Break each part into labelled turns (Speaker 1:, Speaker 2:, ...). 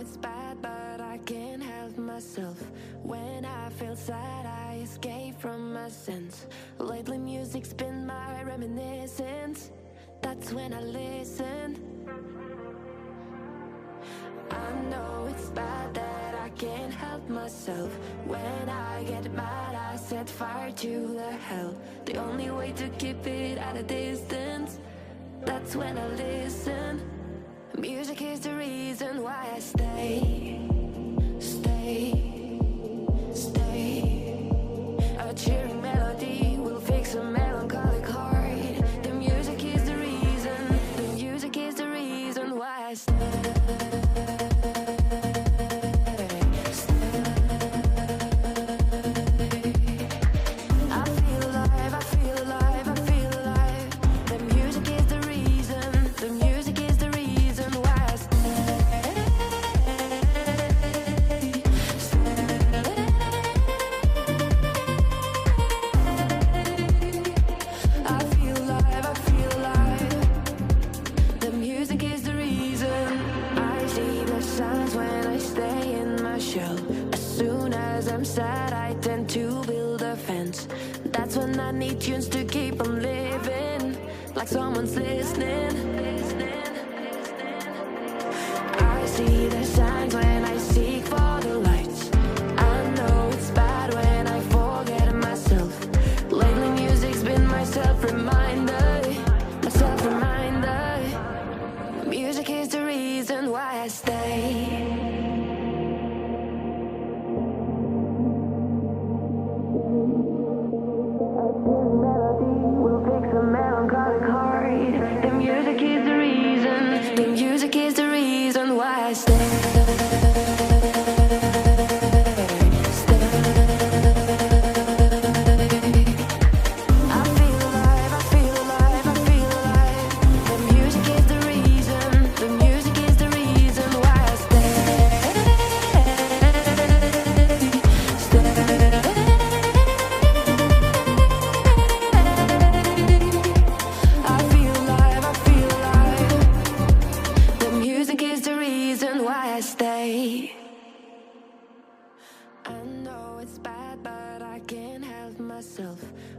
Speaker 1: it's bad, but I can't help myself. When I feel sad, I escape from my sense. Lately music's been my reminiscence. That's when I listen. I know it's bad that I can't help myself. When I get mad, I set fire to the hell. The only way to keep it at a distance, that's when I listen. Music is the reason why I stay. A cheering melody will fix a melancholic heart. The music is the reason. The music is the reason why I stay. That's when I need tunes to keep on living, like someone's listening. I see the signs when I seek for the lights. I know it's bad when I forget myself. Lately music's been my self-reminder, my self-reminder. Music is the reason why I stay.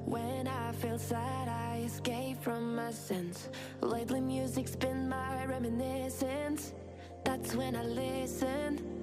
Speaker 1: When I feel sad, I escape from my sense. Lately music's been my reminiscence. That's when I listen.